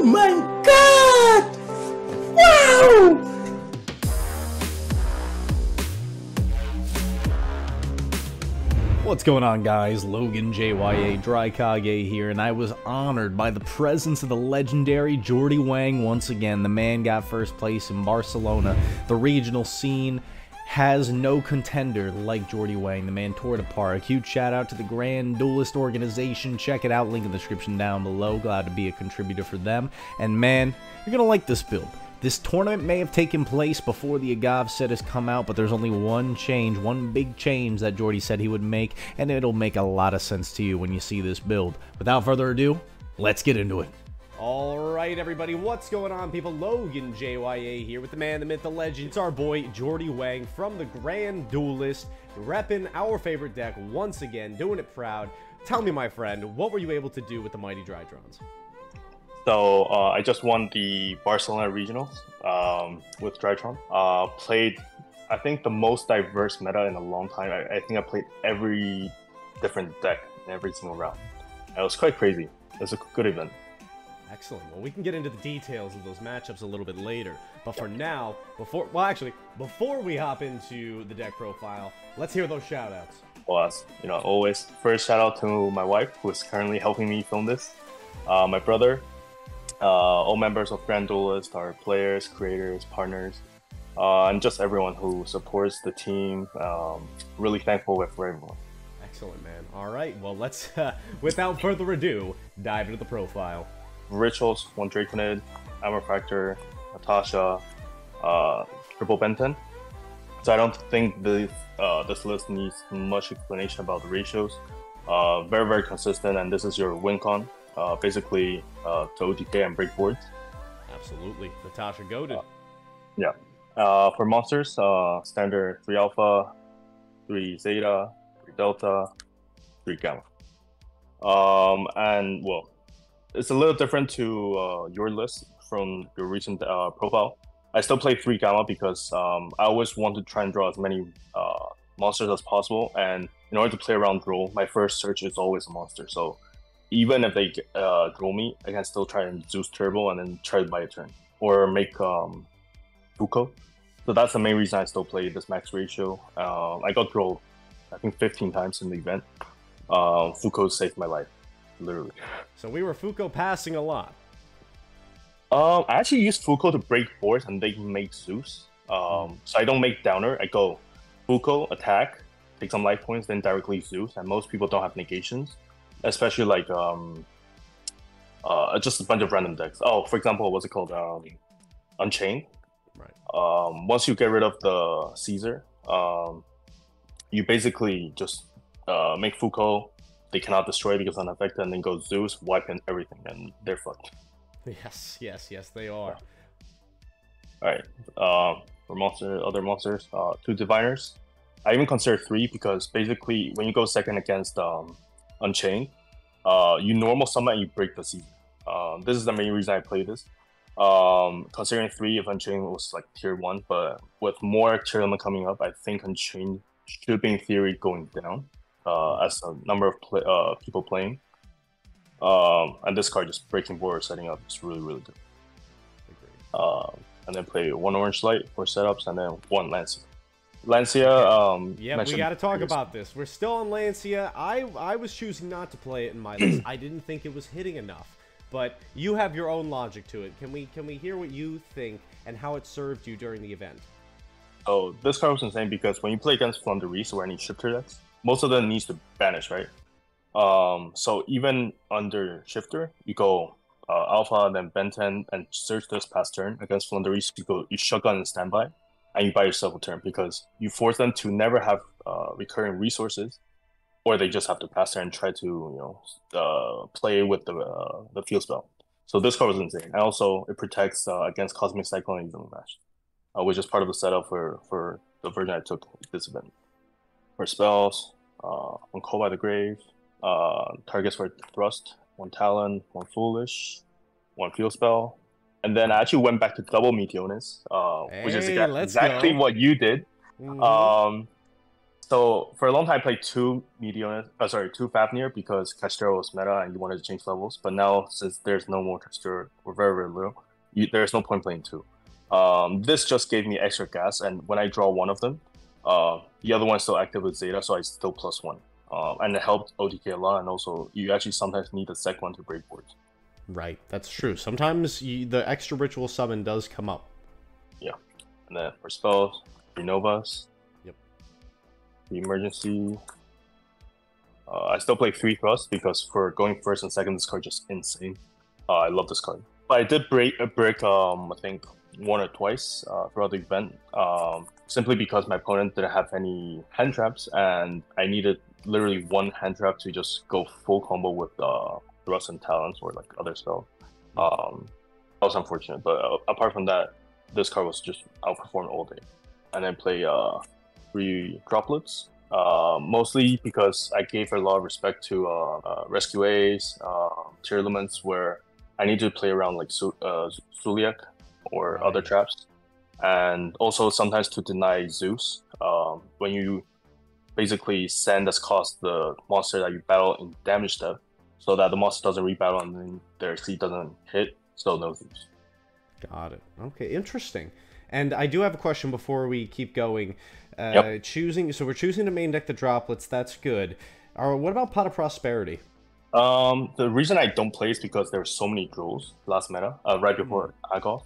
my god! Wow! What's going on, guys? Logan JYA Drykage here, and I was honored by the presence of the legendary Jordy Wang once again. The man got first place in Barcelona. The regional scene has no contender like Jordy Wang. The man tore it apart. A huge shout out to the Grand Duelist organization. Check it out, link in the description down below. Glad to be a contributor for them. And man, you're gonna like this build. This tournament may have taken place before the Agave set has come out, but there's only one change, one big change that Jordy said he would make, and it'll make a lot of sense to you when you see this build. Without further ado, let's get into it. Alright everybody, what's going on people? Logan JYA here with the man, the myth, the legend. It's our boy Jordy Wang from the Grand Duelist, repping our favorite deck once again, doing it proud. Tell me, my friend, what were you able to do with the Mighty Drydrons? So I just won the Barcelona Regionals with Drytron. Played, I think, the most diverse meta in a long time. I think I played every different deck in every single round. It was quite crazy. It was a good event. Excellent. Well, we can get into the details of those matchups a little bit later. But for now, before we hop into the deck profile, let's hear those shoutouts. Well, as you know, always, first shout out to my wife, who is currently helping me film this. My brother. All members of Grand Duelist, our players, creators, partners, and just everyone who supports the team. Really thankful for everyone. Excellent, man. All right, well, let's, without further ado, dive into the profile. Rituals, one Draconid, Armor Factor, Natasha, Triple Benton. So I don't think this list needs much explanation about the ratios. Very, very consistent, and this is your win con. Basically to OTK and break boards. Absolutely. Natasha goated. Yeah. For monsters, standard 3 Alpha, 3 Zeta, 3 Delta, 3 Gamma. And well, it's a little different to your list from your recent profile. I still play 3 Gamma because I always want to try and draw as many monsters as possible, and in order to play around draw, my first search is always a monster. So even if they draw me, I can still try and Zeus Turbo and then try to buy a turn. Or make Fuko. So that's the main reason I still play this max ratio. I got drawn, I think, 15 times in the event. Fuko saved my life, literally. So we were Fuko passing a lot. I actually use Fuko to break boards and they make Zeus. So I don't make Downer, I go Fuko, attack, take some life points, then directly Zeus. And most people don't have negations. Especially like just a bunch of random decks. Oh, for example, what's it called? Unchained. Right. Once you get rid of the Caesar, you basically just make Fuko. They cannot destroy because unaffected, and then go Zeus, wipe and everything, and they're fucked. Yes, they are. Yeah. All right. For other monsters, 2 Diviners. I even consider 3 because basically when you go second against Unchained, you normal summon and you break the Caesar. This is the main reason I play this. Considering 3 if Unchained was like tier 1, but with more tier 1 coming up, I think Unchained should be in theory going down as a number of people playing. And this card just breaking board or setting up is really, really good. And then play 1 Orange Light for setups and then 1 Lancia. Lancia, yeah, we got to talk about this. We're still on Lancia. I was choosing not to play it in my list. I didn't think it was hitting enough, but you have your own logic to it. Can we hear what you think and how it served you during the event? Oh, this card was insane because when you play against Flunderies or any shifter decks, most of them needs to banish, right? So even under shifter, you go Alpha, then Benten, and search this past turn. Against Flunderies, you shotgun and standby. And you buy yourself a turn because you force them to never have recurring resources, or they just have to pass turn and try to play with the field spell. So this card was insane, and also it protects against Cosmic Cyclone and Evenly Match, which is part of the setup for the version I took this event. For spells, 1 Call by the Grave, targets for Thrust, 1 Talon, 1 Foolish, 1 field spell. And then I actually went back to double Meteonis, which is exactly what you did. So for a long time, I played two two Fafnir because Castero was meta and you wanted to change levels. But now, since there's no more Castero, we're very, very little. There's no point playing two. This just gave me extra gas, and when I draw one of them, the other one's still active with Zeta, so I still +1. And it helped OTK a lot, and also you actually sometimes need the sec one to break boards. Right, that's true. Sometimes the extra ritual summon does come up. Yeah, and then for spells, Renovas. Yep. The emergency. I still play 3 Thrust because for going first and second, this card just insane. I love this card. But I did break I think 1 or twice throughout the event, simply because my opponent didn't have any hand traps, and I needed literally 1 hand trap to just go full combo with Thrust and Talons or like other spells. That was unfortunate, but apart from that, this card was just outperformed all day. And then play 3 Droplets, mostly because I gave a lot of respect to Rescue Ace, Tier Elements, where I need to play around like Suliak or other traps, and also sometimes to deny Zeus. When you basically send as cost the monster that you battle in damage step, so that the monster doesn't rebattle and then their C doesn't hit, so no Zeus. Got it. Okay, interesting. And I do have a question before we keep going. Yep. So we're choosing to main deck the Droplets. That's good. What about Pot of Prosperity? The reason I don't play is because there were so many draws last meta, right before Agoth.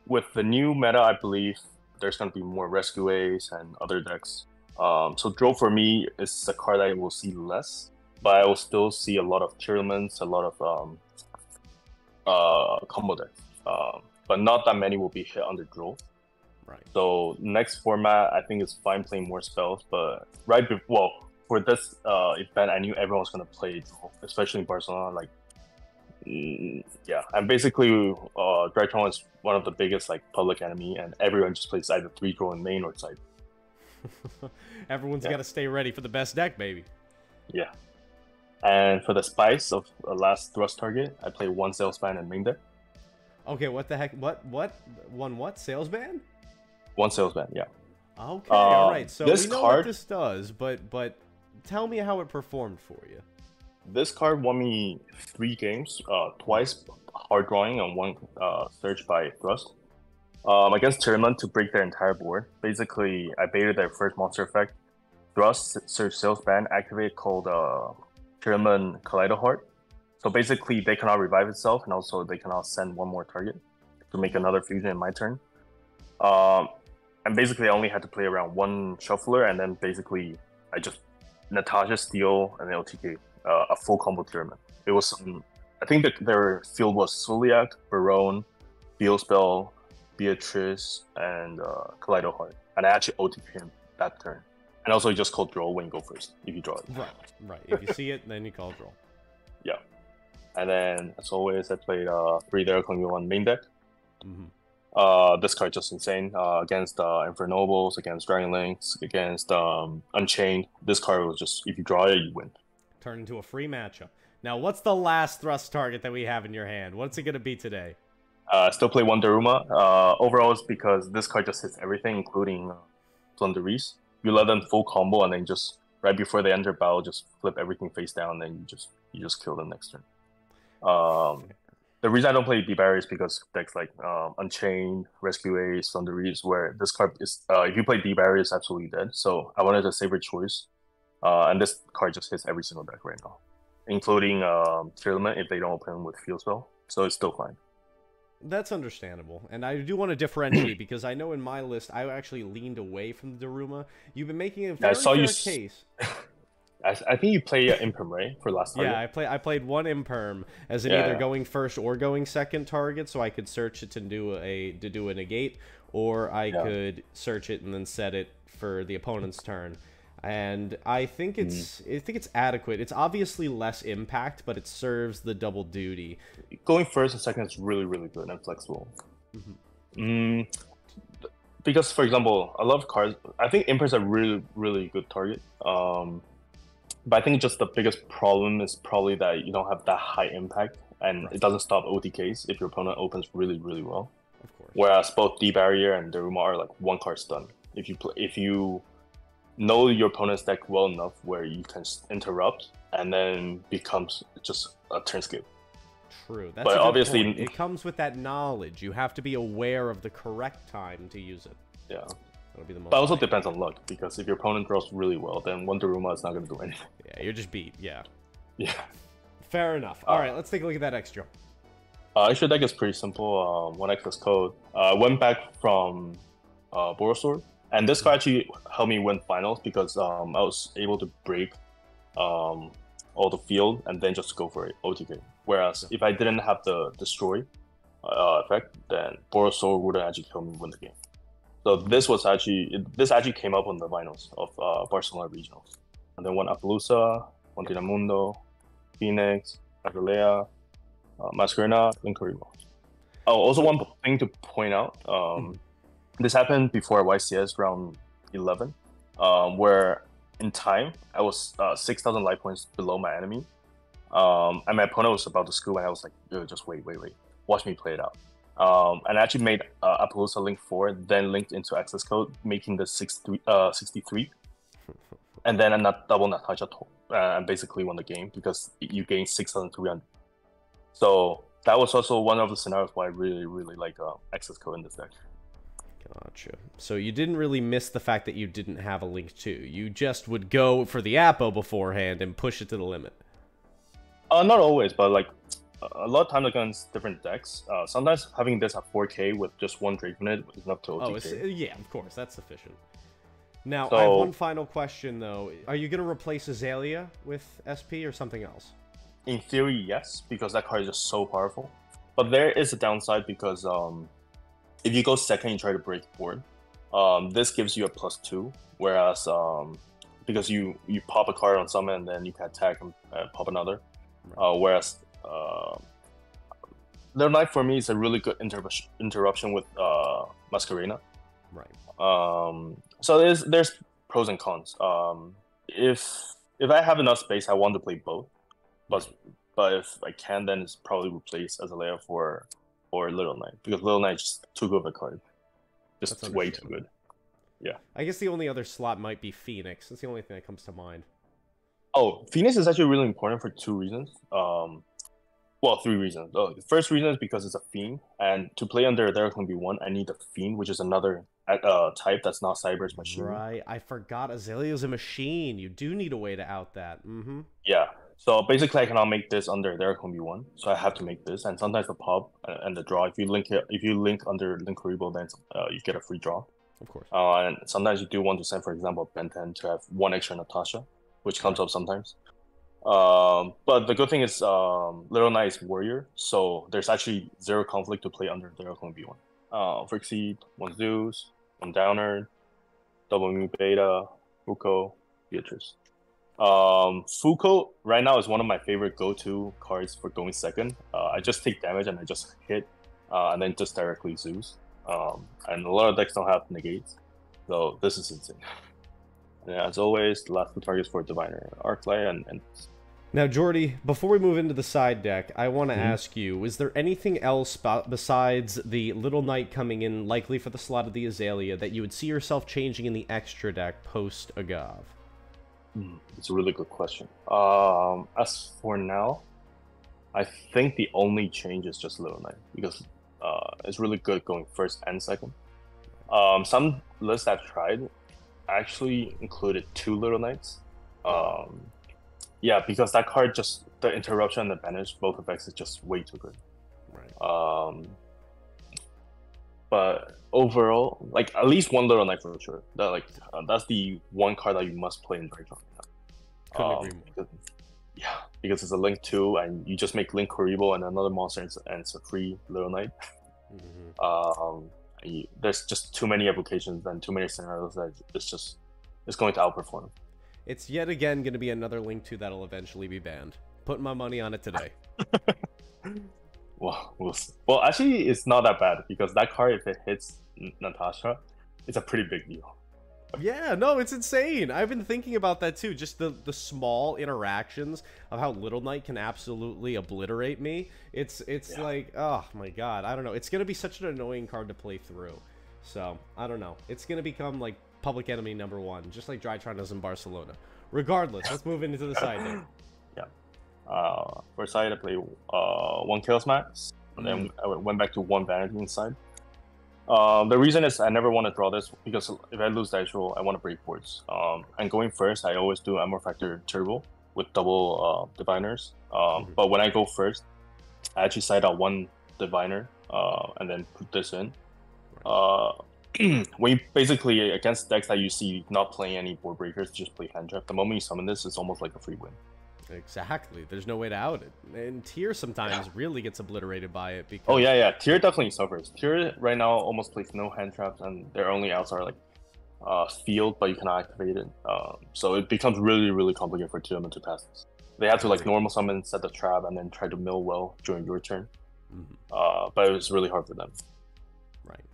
With the new meta, I believe there's going to be more Rescue Ace and other decks. So draw for me is a card I will see less, but I will still see a lot of Cheerlements, a lot of combo decks. But not that many will be hit under draw. Right. So next format, I think it's fine playing more spells, but for this event, I knew everyone was going to play draw, especially in Barcelona. Like, yeah, and basically, Drytron is one of the biggest like public enemy, and everyone just plays either 3 draw in main or side. Everyone's got to stay ready for the best deck, baby. Yeah. And for the spice of the last thrust target, I play 1 Salesman in main deck. Okay, what the heck? What? What? Salesman? 1 Salesman, yeah. Okay, all right. So this we know card, what this does, but tell me how it performed for you. This card won me 3 games, twice hard drawing and 1 search by thrust. Against Tyriman to break their entire board. Basically, I baited their first monster effect. Thrust, search Salesman, activate called Tyriman Kaleido Heart. So basically, they cannot revive itself, and also they cannot send 1 more target to make another fusion in my turn. And basically, I only had to play around 1 Shuffler, and then basically, I just Natasha, Steel, and then LTK, a full combo Tyriman. It was, I think that their field was Suliak, Barone, Beelspell, Beatrice, and Kaleido Heart. And I actually OTP him that turn. And also, you just call draw when you go first, if you draw it. Right. If you see it, then you call draw. Yeah. And then, as always, I played 3 Derek on 1 main deck. This card just insane. Against Infernobles, against Dragon Links, against Unchained. This card was just, if you draw it, you win. Turn into a free matchup. Now, what's the last thrust target that we have in your hand? What's it going to be today? Still play 1 Daruma. Overall, it's because this card just hits everything, including Flunderies. You let them full combo, and then just, right before they enter battle, just flip everything face down, and then you just kill them next turn. The reason I don't play D-Barrier is because decks like Unchained, Rescue Ace, Thunderies, where this card is, if you play D-Barrier, it's absolutely dead. So I wanted a safer choice. And this card just hits every single deck right now, including Tier Limit if they don't open with Field Spell. So it's still fine. That's understandable. And I do want to differentiate because I know in my list, I actually leaned away from the Daruma. You've been making a very fair case. I think you play Imperm, right, for last target? Yeah, I played 1 Imperm as either going first or going second target, so I could search it to do a negate, or I could search it and then set it for the opponent's turn. And I think it's adequate. It's obviously less impact, but it serves the double duty. Going first and second is really, really good and flexible. Because, for example, a lot of cards, I think Imper's a really, really good target. But I think just the biggest problem is probably that you don't have that high impact, and it doesn't stop OTKs if your opponent opens really, really well. Of course. Whereas both D-Barrier and Daruma are like 1 card stun. If you know your opponent's deck well enough where you can interrupt and then becomes just a turn skip. True. That's but a good obviously point. It comes with that knowledge. You have to be aware of the correct time to use it. Yeah. That'll be the most But also depends on luck, because if your opponent draws really well, then one Daruma is not going to do anything. Yeah, you're just beat. Yeah. Yeah. Fair enough. All right, let's take a look at that extra. Extra deck is pretty simple. One Access Code. Went back from Borosaur, and this card actually helped me win finals because I was able to break all the field and then just go for it, OTK. Whereas if I didn't have the Destroy effect, then Borosaur would have actually helped me win the game. So this actually came up on the finals of Barcelona Regionals. And then one Appaloosa, one Dynamundo, Phoenix, Azalea, Masquerena, Linkuriboh. Oh, also one thing to point out. This happened before YCS round 11, where in time I was 6,000 life points below my enemy, and my opponent was about to scoop, and I was like, "Yo, just wait, watch me play it out." And I actually made Appaloosa link 4, then linked into Access Code, making the 63, and then a double Natasha, and basically won the game because you gain 6,300. So that was also one of the scenarios why I really like Access Code in this deck. Gotcha. So you didn't really miss the fact that you didn't have a Link 2. You just would go for the Appo beforehand and push it to the limit. Not always, but like a lot of times against different decks. Sometimes having this at 4K with just one Dragonite is enough to OTK. Oh, yeah, of course, that's sufficient. Now, I have one final question, though. Are you going to replace Azalea with SP or something else? In theory, yes, because that card is just so powerful. But there is a downside because if you go second, you try to break board. This gives you a +2, whereas because you pop a card on summon and then you can attack and pop another. Right. Whereas Little Knight for me is a really good interruption with Masquerena. Right. So there's pros and cons. If I have enough space, I want to play both. But if I can, then it's probably replace Azalea for Little Knight, because Little Knight's just too good of a card. Just way too good. Yeah. I guess the only other slot might be Phoenix. That's the only thing that comes to mind. Oh, Phoenix is actually really important for 2 reasons. Well, 3 reasons. The first reason is because it's a Fiend, and to play under there can be 1, I need a Fiend, which is another type that's not Cyber's Machine. Right. I forgot Azalea's a machine. You do need a way to out that. Yeah. So basically, I cannot make this under there can be 1, so I have to make this. And sometimes the pop and the draw, if you link under Linkuriboh, then you get a free draw. Of course. And sometimes you do want to send, for example, Ben 10 to have 1 extra Natasha, which comes up sometimes. But the good thing is Little Knight is Warrior, so there's actually 0 conflict to play under there can be 1. Frixie, 1 Zeus, 1 Downer, double Mu Beta, Fuko, Beatrice. Fuko right now is one of my favorite go-to cards for going second. I just take damage and I just hit, and then just directly Zeus. And a lot of decks don't have negates, so this is insane. And as always, the last 2 targets for Diviner, Arclight, and Now, Jordy, before we move into the side deck, I want to ask you, is there anything else besides the Little Knight coming in likely for the slot of the Azalea that you would see yourself changing in the extra deck post-Agave? It's a really good question. As for now, I think the only change is just Little Knight, because it's really good going first and second. Some lists I've tried actually included 2 Little Knights. Yeah, because that card just, the interruption and the banish, both effects is just way too good. Right. But overall, like at least 1 Little Knight for sure. That's the one card that you must play in Dragon. Couldn't agree more. Because it's a Link 2, and you just make Linkuriboh and another monster, and it's a free Little Knight. There's just too many applications and too many scenarios that it's going to outperform. It's yet again going to be another Link 2 that'll eventually be banned. Putting my money on it today. Well, we'll see. Well, actually, it's not that bad, because that card, if it hits Natasha, it's a pretty big deal. Yeah, no, it's insane. I've been thinking about that too. Just the small interactions of how Little Knight can absolutely obliterate me. It's like, oh my god, I don't know. It's going to be such an annoying card to play through. So, I don't know. It's going to become like public enemy #1, just like Drytron does in Barcelona. Regardless, let's move into the side there. Yeah. For side, I play 1 Chaos Max, and then I went back to 1 Vanity inside. The reason is I never want to draw this because if I lose dice roll, I want to break boards. And going first, I always do Armor Factor Turbo with double Diviners. But when I go first, I actually side out 1 Diviner and then put this in. When you basically against decks that you see not playing any board breakers, just play hand trap. The moment you summon this, it's almost like a free win. Exactly. There's no way to out it. And Tier sometimes really gets obliterated by it because... Oh yeah. Tier definitely suffers. Tier right now almost plays no hand traps, and their only outs are like field, but you cannot activate it. So it becomes really, really complicated for Tier to pass this. They have to like normal summon, set the trap, and then try to mill well during your turn. But it was really hard for them. Right.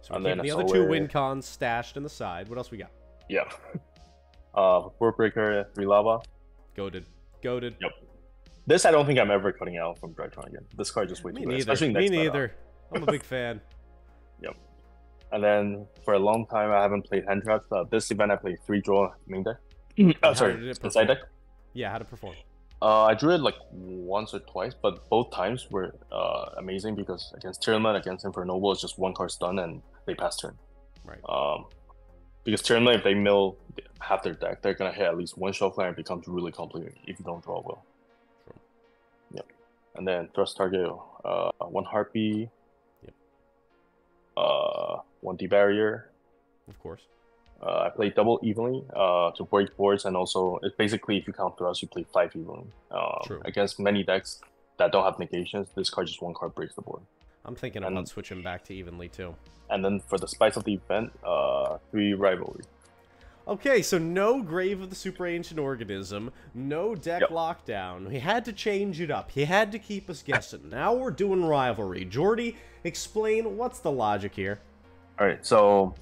So we're keeping the other 2 win cons stashed in the side. What else we got? Yeah. Board Breaker, 3 Lava. Goated. Yep. This I don't think I'm ever cutting out from Drytron again. This card just way too good. Especially Me neither. I'm a big fan. Yep. And then for a long time I haven't played hand traps. This event I played 3 draw main deck. Inside deck. Yeah, how'd it perform? I drew it like once or twice, but both times were amazing because against Tyranid, against Infernoble, it's just 1 card stun and they pass turn. Right. Because Tyranid, if they mill half their deck, they're gonna hit at least 1 Shuffler and it becomes really complicated if you don't draw well. Sure. Yep. And then Thrust Target, 1 Harpy. Yep. 1 D-Barrier. Of course. I play double evenly to break boards, and also it's basically if you count Thrust, you play 5 evenly. Against many decks that don't have negations, this card just 1 card breaks the board. I'm thinking about switching back to evenly too. And then for the spice of the event, 3 Rivalry. Okay, so no Grave of the Super Ancient Organism, no deck lockdown. He had to change it up. He had to keep us guessing. Now we're doing Rivalry. Jordy, explain what's the logic here. All right, so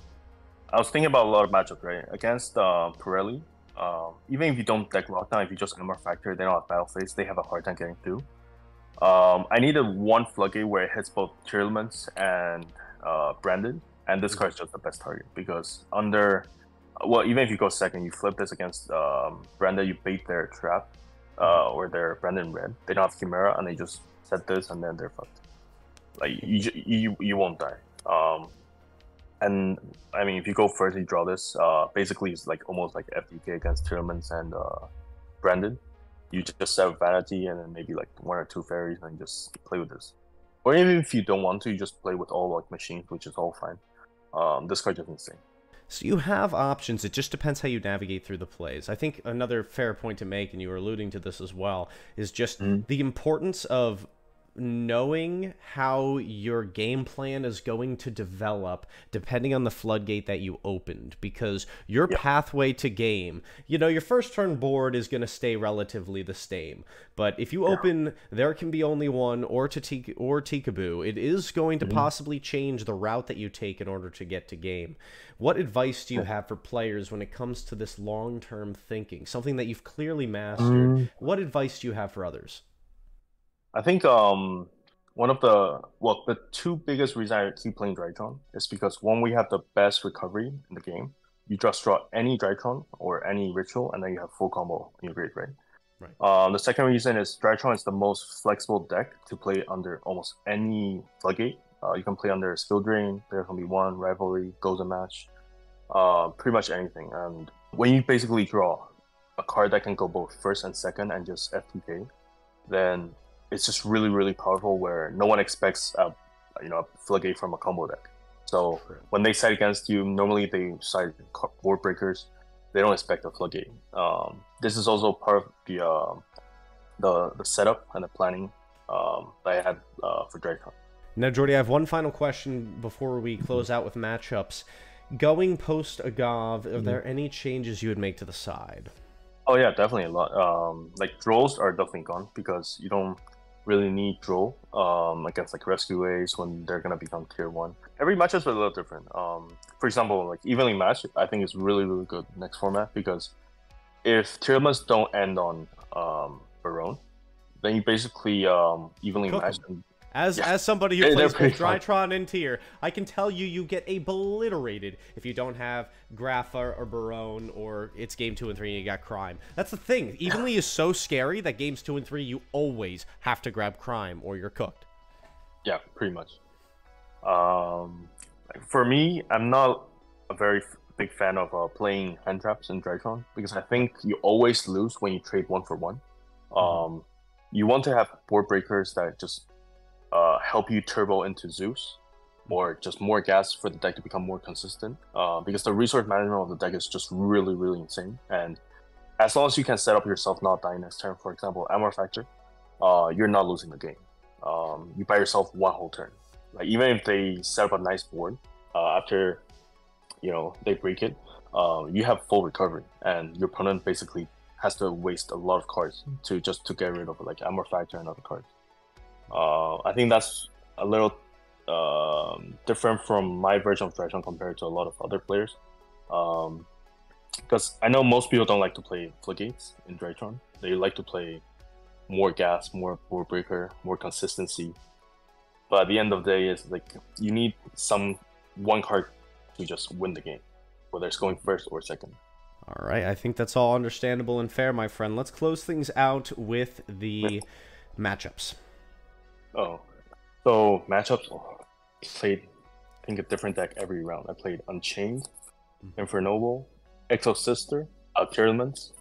I was thinking about a lot of matchups, right? Against Pirelli, even if you don't deck lockdown, if you just Armor Factor, they don't have Battle Phase, they have a hard time getting through. I needed 1 Floodgate where it hits both Tearlaments and Branded, and this card is just the best target because even if you go second, you flip this against Branded, you bait their trap or their Branded Red. They don't have Chimera, and they just set this, and then they're fucked. Like you won't die. And I mean, if you go first, you draw this. Basically, it's like almost like FTK against Tearlaments and Branded. You just set Vanity and then maybe like 1 or 2 fairies and just play with this. Or even if you don't want to, you just play with all like machines, which is all fine. This card is insane. So you have options. It just depends how you navigate through the plays. I think another fair point to make, and you were alluding to this as well, is just the importance of knowing how your game plan is going to develop depending on the floodgate that you opened, because your pathway to game, your first turn board is going to stay relatively the same, but if you open There Can Be Only One or Tikaboo, it is going to possibly change the route that you take in order to get to game. What advice do you have for players when it comes to this long-term thinking, something that you've clearly mastered? What advice do you have for others? I think one of the 2 biggest reasons I keep playing Drytron is because 1, we have the best recovery in the game. You just draw any Drytron or any Ritual, and then you have full combo in your grade, right? The second reason is Drytron is the most flexible deck to play under almost any floodgate. You can play under Skill Drain, There Can Be One, Rivalry, Golden Match, pretty much anything. And when you basically draw a card that can go both first and second and just FTK, then it's just really, really powerful where no one expects a floodgate from a combo deck. So when they side against you, normally they side board breakers. They don't expect a floodgate. This is also part of the setup and the planning that I had for Drytron. Now, Jordy, I have one final question before we close out with matchups. Going post Aghav, are there any changes you would make to the side? Oh yeah, definitely a lot. Like draws are definitely gone because you don't really need draw against like Rescue Ace when they're gonna become tier 1. Every match is a little different. For example, like evenly matched, I think is really, really good next format because if tier limits don't end on Barone, then you basically evenly match them. As somebody who plays both Drytron and Tier, I can tell you get obliterated if you don't have Grapha or Barone, or it's game 2 and 3 and you got Crime. That's the thing. Evenly is so scary that games 2 and 3 you always have to grab Crime or you're cooked. Yeah, pretty much. For me, I'm not a very big fan of playing hand traps in Drytron because I think you always lose when you trade 1 for 1. You want to have board breakers that just help you turbo into Zeus, or just more gas for the deck to become more consistent. Because the resource management of the deck is just really, really insane. And as long as you can set up yourself not dying next turn, for example, Amor Factor, you're not losing the game. You buy yourself 1 whole turn. Like even if they set up a nice board after they break it, you have full recovery, and your opponent basically has to waste a lot of cards to get rid of like Amor Factor and other cards. I think that's a little different from my version of Drytron compared to a lot of other players. Because I know most people don't like to play Floodgates in Drytron. They like to play more gas, more board breaker, more consistency. But at the end of the day, it's like you need one card to just win the game, whether it's going first or second. All right, I think that's all understandable and fair, my friend. Let's close things out with the matchups. Oh, so matchups. Played, I think, a different deck every round. I played Unchained, Infernoble, Exo Sister, Alternaments,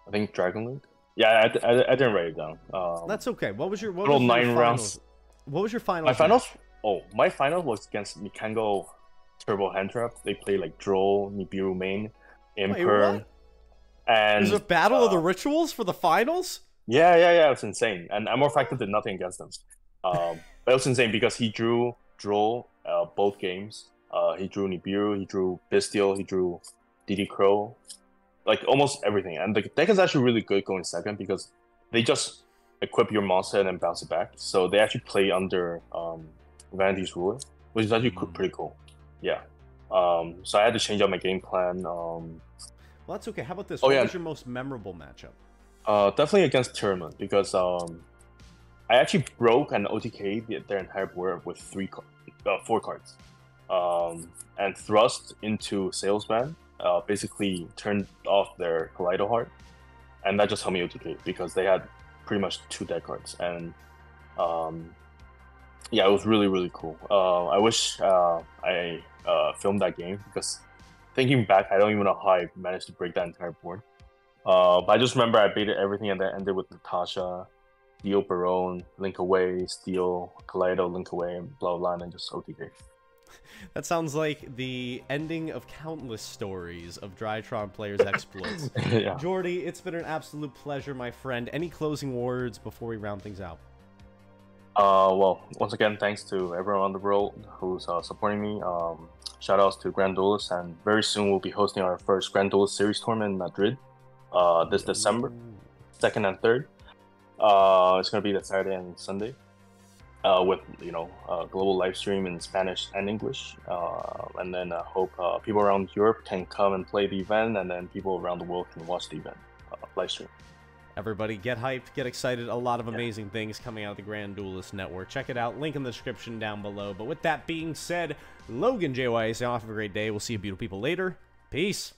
I think Dragonlink. Yeah, I didn't write it down. That's okay. What was your 9 rounds? What was your finals? My finals? Oh, my final was against Mikango Turbo Hand Trap. They played like Droll, Nibiru main, Imperm. And there's a battle of the rituals for the finals? Yeah, it was insane. And Amor Factor did nothing against them. But it was insane because he drew Droll both games. He drew Nibiru, he drew Bystial, he drew DD Crow, like almost everything. And the deck is actually really good going second because they just equip your monster and then bounce it back. So they actually play under Vanity's Ruler, which is actually pretty cool. Yeah. So I had to change up my game plan. Well, that's okay. How about this? What was your most memorable matchup? Definitely against Tournament because I actually broke and OTK'd their entire board with 4 cards. And thrust into Salesman, basically turned off their Kaleido Heart, and that just helped me OTK because they had pretty much 2 deck cards. And yeah, it was really, really cool. I wish I filmed that game because thinking back, I don't even know how I managed to break that entire board. But I just remember I baited everything and then ended with Natasha, Steel Barone, Link Away, Steel, Kaleido, Link Away, and blah blah, and then just OTK. That sounds like the ending of countless stories of Drytron players' exploits. Yeah. Jordy, it's been an absolute pleasure, my friend. Any closing words before we round things out? Well, once again, thanks to everyone on the world who's supporting me. Shout outs to Grand Duelist, and very soon we'll be hosting our first Grand Duelist Series tournament in Madrid this December, 2nd and 3rd. It's going to be the Saturday and Sunday with, a global live stream in Spanish and English. And then I hope people around Europe can come and play the event, and then people around the world can watch the event live stream. Everybody get hyped, get excited. A lot of amazing things coming out of the Grand Duelist Network. Check it out. Link in the description down below. But with that being said, Logan JYA, have a great day. We'll see you beautiful people later. Peace.